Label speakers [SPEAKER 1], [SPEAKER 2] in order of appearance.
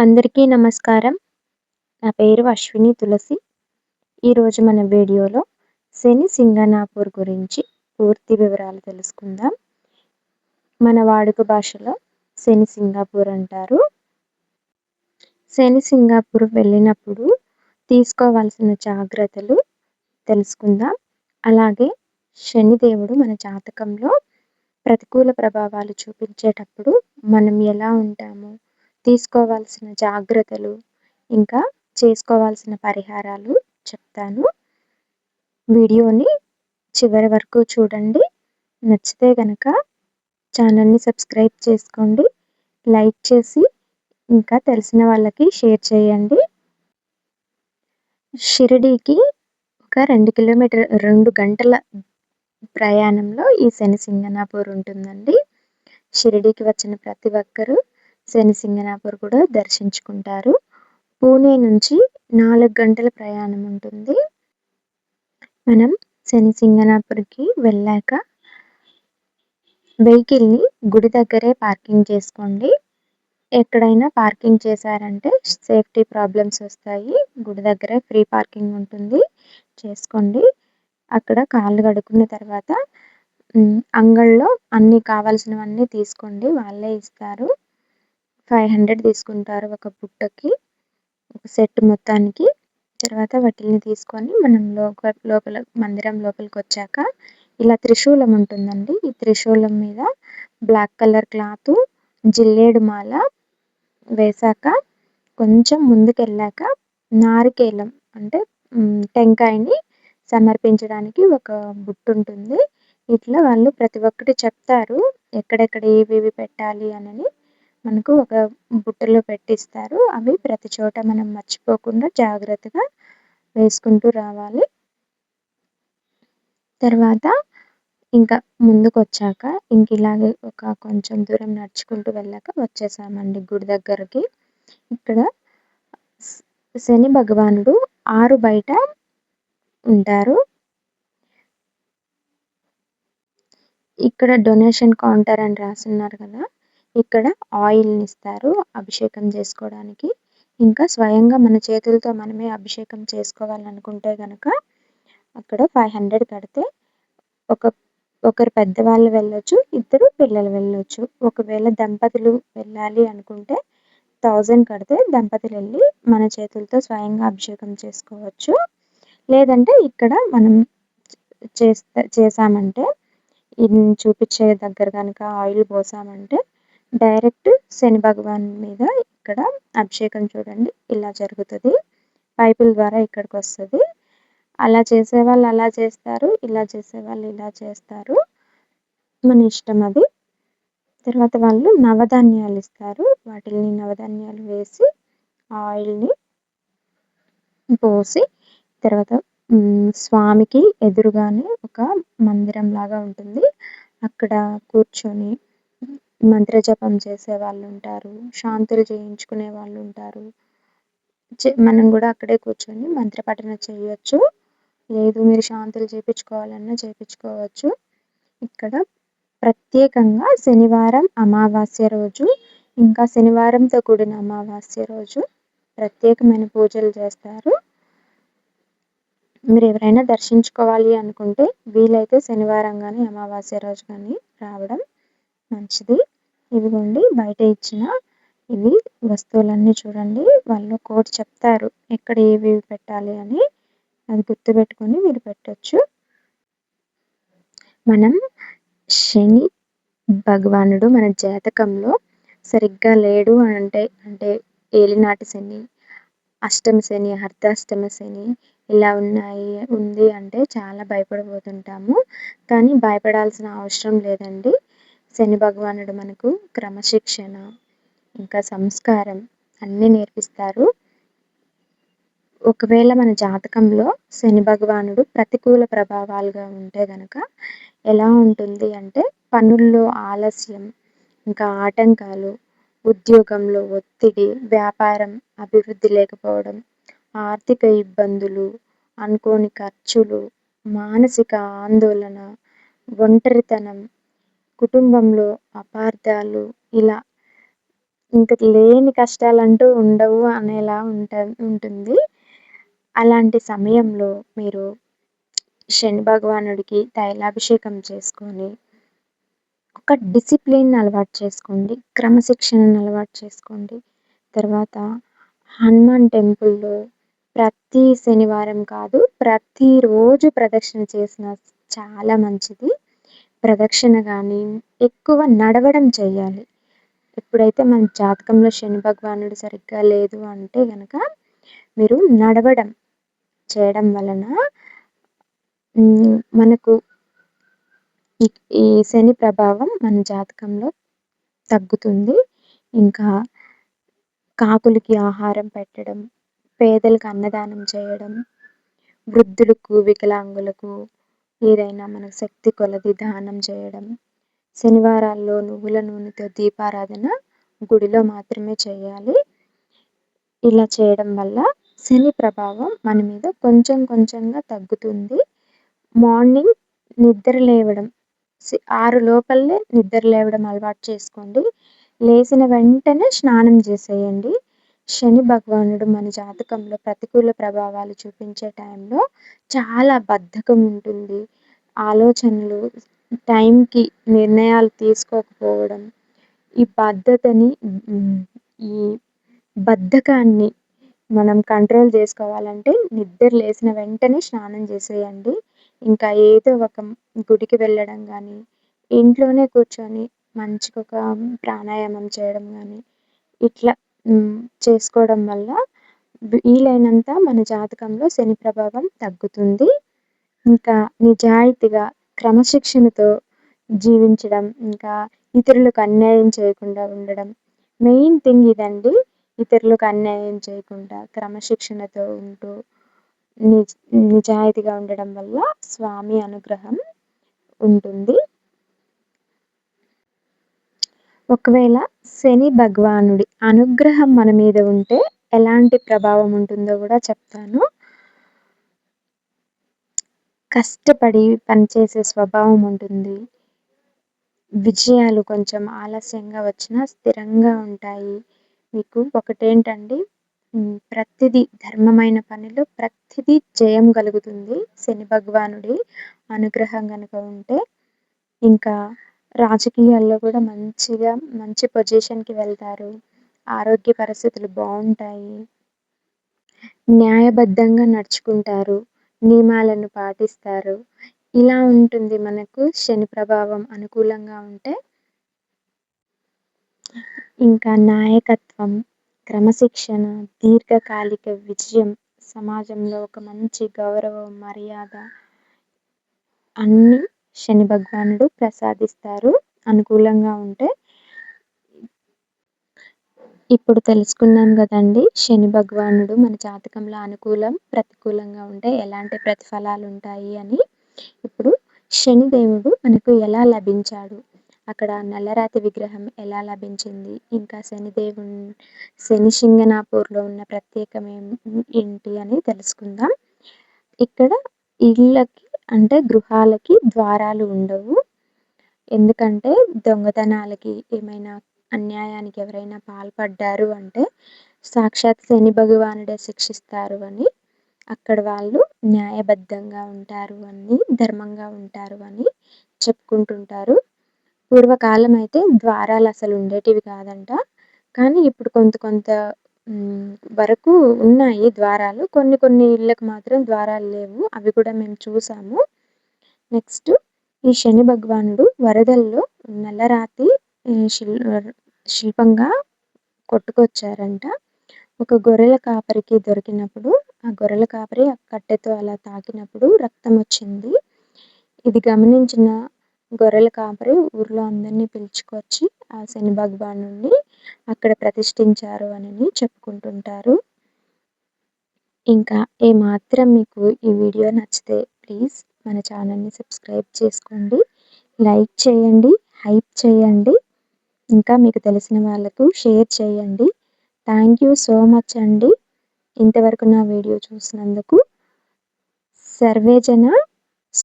[SPEAKER 1] అందరికీ నమస్కారం. నా పేరు అశ్విని తులసి. ఈరోజు మన వీడియోలో శని సింగనాపూర్ గురించి పూర్తి వివరాలు తెలుసుకుందాం. మన వాడుక భాషలో శని సింగాపూర్ అంటారు. శని సింగాపూర్ వెళ్ళినప్పుడు తీసుకోవాల్సిన జాగ్రత్తలు తెలుసుకుందాం. అలాగే శనిదేవుడు మన జాతకంలో ప్రతికూల ప్రభావాలు చూపించేటప్పుడు మనం ఎలా ఉంటాము, తీసుకోవాల్సిన జాగ్రత్తలు, ఇంకా చేసుకోవాల్సిన పరిహారాలు చెప్తాను. వీడియోని చివరి వరకు చూడండి. నచ్చితే కనుక ఛానల్ని సబ్స్క్రైబ్ చేసుకోండి, లైక్ చేసి ఇంకా తెలిసిన వాళ్ళకి షేర్ చేయండి. షిరిడీకి ఒక 2 గంటల ప్రయాణంలో ఈ శని సింగనాపూర్ ఉంటుందండి. షిరిడీకి వచ్చిన ప్రతి ఒక్కరూ శని సింగనాపూర్ కూడా దర్శించుకుంటారు. పూణే నుంచి 4 గంటల ప్రయాణం ఉంటుంది. మనం శని సింగనాపూర్కి వెళ్ళాక వెహికల్ని గుడి దగ్గరే పార్కింగ్ చేసుకోండి. ఎక్కడైనా పార్కింగ్ చేశారంటే సేఫ్టీ ప్రాబ్లమ్స్ వస్తాయి. గుడి దగ్గరే ఫ్రీ పార్కింగ్ ఉంటుంది, చేసుకోండి. అక్కడ కాళ్ళు కడుక్కున్న తర్వాత అంగళ్ళలో అన్నీ కావాల్సినవన్నీ తీసుకోండి, వాళ్ళే ఇస్తారు. 500 తీసుకుంటారు ఒక బుట్టకి, ఒక సెట్ మొత్తానికి. తర్వాత వాటిని తీసుకొని మనం లోపల మందిరం లోపలికి వచ్చాక ఇలా త్రిశూలం ఉంటుందండి. ఈ త్రిశూలం మీద బ్లాక్ కలర్ క్లాత్, జిల్లేడు మాల వేశాక కొంచెం ముందుకెళ్ళాక నారికేలం అంటే టెంకాయని సమర్పించడానికి ఒక బుట్ట ఉంటుంది. ఇట్లా వాళ్ళు ప్రతి ఒక్కటి చెప్తారు, ఎక్కడెక్కడ ఏవేవి పెట్టాలి అని మనకు ఒక బుట్టలో పెట్టిస్తారు. అవి ప్రతి చోట మనం మర్చిపోకుండా జాగ్రత్తగా వేసుకుంటూ రావాలి. తర్వాత ఇంకా ముందుకు వచ్చాక ఇంక ఇలాగే ఒక కొంచెం దూరం నడుచుకుంటూ వెళ్ళాక వచ్చేసామండి గుడి దగ్గరికి. ఇక్కడ శని భగవానుడు ఆరు బయట ఉంటారు. ఇక్కడ డొనేషన్ కౌంటర్ అని రాసున్నారు కదా, ఇక్కడ ఆయిల్ని ఇస్తారు అభిషేకం చేసుకోవడానికి. ఇంకా స్వయంగా మన చేతులతో మనమే అభిషేకం చేసుకోవాలనుకుంటే కనుక అక్కడ 500 కడితే ఒకరు పెద్దవాళ్ళు వెళ్ళొచ్చు, ఇద్దరు పిల్లలు వెళ్ళొచ్చు. ఒకవేళ దంపతులు వెళ్ళాలి అనుకుంటే 1000 కడితే దంపతులు వెళ్ళి మన చేతులతో స్వయంగా అభిషేకం చేసుకోవచ్చు. లేదంటే ఇక్కడ మనం చేసామంటే చూపించే దగ్గర కనుక ఆయిల్ పోసామంటే డైరెక్ట్ శని భగవాన్ మీద ఇక్కడ అభిషేకం చూడండి ఇలా జరుగుతుంది. పైపుల ద్వారా ఇక్కడికి వస్తుంది. అలా చేసేవాళ్ళు అలా చేస్తారు, ఇలా చేసేవాళ్ళు ఇలా చేస్తారు, మన ఇష్టం అది. తర్వాత వాళ్ళు నవధాన్యాలు ఇస్తారు, వాటిని నవధాన్యాలు వేసి ఆయిల్ని పోసి తర్వాత స్వామికి ఎదురుగానే ఒక మందిరం లాగా ఉంటుంది. అక్కడ కూర్చొని మంత్రజపం చేసే వాళ్ళు ఉంటారు, శాంతులు చేయించుకునే వాళ్ళు ఉంటారు. మనం కూడా అక్కడే కూర్చొని మంత్రపఠన చేయొచ్చు, లేదు మీరు శాంతులు చేయించుకోవాలన్నా చేయించుకోవచ్చు. ఇక్కడ ప్రత్యేకంగా శనివారం అమావాస్య రోజు, ఇంకా శనివారంతో కూడిన అమావాస్య రోజు ప్రత్యేకమైన పూజలు చేస్తారు. మీరు ఎవరైనా దర్శించుకోవాలి అనుకుంటే వీలైతే శనివారం కానీ అమావాస్య రోజు కానీ రావడం మంచిది. ఇదిగోండి బయట ఇచ్చిన ఇవి వస్తువులన్నీ చూడండి, వాళ్ళు కోడ్ చెప్తారు ఎక్కడ ఏవి పెట్టాలి అని, అది గుర్తుపెట్టుకొని మీరు పెట్టచ్చు. మనం శని భగవానుడు మన జాతకంలో సరిగ్గా లేడు అంటే ఏలినాటి శని, అష్టమ శని, అర్ధాష్టమ శని ఇలా ఉంది అంటే చాలా భయపడిపోతుంటాము. కానీ భయపడాల్సిన అవసరం లేదండి. శని భగవానుడు మనకు క్రమశిక్షణ ఇంకా సంస్కారం అన్నీ నేర్పిస్తారు. ఒకవేళ మన జాతకంలో శని భగవానుడు ప్రతికూల ప్రభావాలుగా ఉంటే గనక ఎలా ఉంటుంది అంటే పనుల్లో ఆలస్యం, ఇంకా ఆటంకాలు, ఉద్యోగంలో ఒత్తిడి, వ్యాపారం అభివృద్ధి లేకపోవడం, ఆర్థిక ఇబ్బందులు, అనుకోని ఖర్చులు, మానసిక ఆందోళన, ఒంటరితనం, కుటుంబంలో అపార్థాలు, ఇలా ఇంక లేని కష్టాలంటూ ఉండవు అనేలా ఉంటుంది. అలాంటి సమయంలో మీరు శని భగవానుడికి తైలాభిషేకం చేసుకొని, ఒక డిసిప్లిన్ అలవాటు చేసుకోండి. క్రమశిక్షణను అలవాటు చేసుకోండి. తర్వాత హనుమాన్ టెంపుల్‌లో ప్రతి శనివారం కాదు, ప్రతిరోజు ప్రదక్షిణ చేసినా చాలా మంచిది. ప్రదక్షిణ గాని, ఎక్కువ నడవడం చేయాలి. ఎప్పుడైతే మన జాతకంలో శని భగవానుడు సరిగ్గా లేదు అంటే గనక, మీరు నడవడం చేయడం వలన మనకు ఈ ఈ శని ప్రభావం మన జాతకంలో తగ్గుతుంది. ఇంకా కాకులకి ఆహారం పెట్టడం, పేదలకు అన్నదానం చేయడం, వృద్ధులకు, వికలాంగులకు ఏదైనా మన శక్తి కొలది దానం చేయడం, శనివారాల్లో నువ్వుల నూనెతో దీపారాధన గుడిలో మాత్రమే చేయాలి. ఇలా చేయడం వల్ల శని ప్రభావం మన మీద కొంచెం కొంచెంగా తగ్గుతుంది. మార్నింగ్ నిద్ర లేవడం 6 లోపలే నిద్ర లేవడం అలవాటు చేసుకోండి. లేచిన వెంటనే స్నానం చేసేయండి. శని భగవానుడు మన జాతకంలో ప్రతికూల ప్రభావాలు చూపించే టైంలో చాలా బద్ధకం ఉంటుంది. ఆలోచనలు, టైంకి నిర్ణయాలు తీసుకోకపోవడం, ఈ ఈ బద్ధకాన్ని మనం కంట్రోల్ చేసుకోవాలంటే నిద్ర లేసిన వెంటనే స్నానం చేసేయండి. ఇంకా ఏదో ఒక గుడికి వెళ్ళడం గానీ, ఇంట్లోనే కూర్చొని మంచిగా ఒక ప్రాణాయామం చేయడం గానీ, ఇట్లా చేసుకోవడం వల్ల వీలైనంత మన జాతకంలో శని ప్రభావం తగ్గుతుంది. ఇంకా నిజాయితీగా, క్రమశిక్షణతో జీవించడం, ఇంకా ఇతరులకు అన్యాయం చేయకుండా ఉండడం. మెయిన్ థింగ్ ఇదండి. ఇతరులకు అన్యాయం చేయకుండా, క్రమశిక్షణతో ఉంటూ, నిజాయితీగా ఉండడం వల్ల స్వామి అనుగ్రహం ఉంటుంది. ఒకవేళ శని భగవానుడి అనుగ్రహం మన మీద ఉంటే ఎలాంటి ప్రభావం ఉంటుందో కూడా చెప్తాను. కష్టపడి పనిచేసే స్వభావం ఉంటుంది. విజయాలు కొంచెం ఆలస్యంగా వచ్చినా స్థిరంగా ఉంటాయి. మీకు ఒకటేంటండి, ప్రతిదీ ధర్మమైన పనిలో ప్రతిదీ జయం కలుగుతుంది శని భగవానుడి అనుగ్రహం గనుక ఉంటే. ఇంకా రాజకీయాల్లో కూడా మంచి పొజిషన్‌కి వెళ్తారు. ఆరోగ్య పరిస్థితులు బావుంటాయి. న్యాయబద్ధంగా నడుచుకుంటారు. నియమాలను పాటిస్తారు. ఇలా ఉంటుంది మనకు శని ప్రభావం అనుకూలంగా ఉంటే. ఇంకా నాయకత్వం, క్రమశిక్షణ, దీర్ఘకాలిక విజయం, సమాజంలో ఒక మంచి గౌరవం, మర్యాద అన్నీ శని భగవానుడు ప్రసాదిస్తారు అనుకూలంగా ఉంటే. ఇప్పుడు తెలుసుకున్నాం గదండీ! శని భగవానుడు మన జాతకంలో అనుకూలం, ప్రతికూలంగా ఉంటే ఎలాంటి ప్రతిఫలాలుంటాయి అని. ఇప్పుడు శనిదేవుడు మనకు ఎలా లభించాడు? అక్కడ నల్లరాతి విగ్రహం ఎలా లభించింది? ఇంకా శని సింగనాపూర్‌లో ఉన్న ప్రత్యేకం ఏంటి అని తెలుసుకుందాం. ఇక్కడ ఇళ్ళకి అంటే గృహాలకి ద్వారాలు ఉండవు. ఎందుకంటే దొంగతనాలకి, ఏమైనా అన్యాయానికి ఎవరైనా పాల్పడ్డారు అంటే సాక్షాత్ శని భగవానుడే శిక్షిస్తారు అని, అక్కడ వాళ్ళు న్యాయబద్ధంగా ఉంటారు అని, ధర్మంగా ఉంటారు అని చెప్పుకుంటుంటారు. పూర్వకాలం అయితే ద్వారాలు అసలు ఉండేటివి కాదంట. కానీ ఇప్పుడు కొంత వరకు ఉన్నాయి ద్వారాలు. కొన్ని ఇళ్ళకి మాత్రం ద్వారాలు లేవు. అవి కూడా మేము చూసాము. నెక్స్ట్ ఈ శని భగవానుడు వరదల్లో నల్లరాతి శిల్పంగా కొట్టుకొచ్చారంట. ఒక గొర్రెల కాపరికి దొరికినప్పుడు, ఆ గొర్రెల కాపరి ఆ కట్టెతో అలా తాకినప్పుడు రక్తం వచ్చింది. ఇది గమనించిన గొర్రెల కాపరి ఊర్లో అందరినీ పిలుచుకొచ్చి ఆ శని భగవానుడిని అక్కడ ప్రతిష్ఠించారు అని చెప్పుకుంటుంటారు. ఇంకా ఏమాత్రం మీకు ఈ వీడియో నచ్చితే ప్లీజ్ మన ఛానల్‌ని సబ్స్క్రైబ్ చేసుకోండి. లైక్ చేయండి, హైప్ చేయండి. ఇంకా మీకు తెలిసిన వాళ్ళకు షేర్ చేయండి. థ్యాంక్ యూ సో మచ్ అండి. ఇంతవరకు నా వీడియో చూసినందుకు. సర్వేజన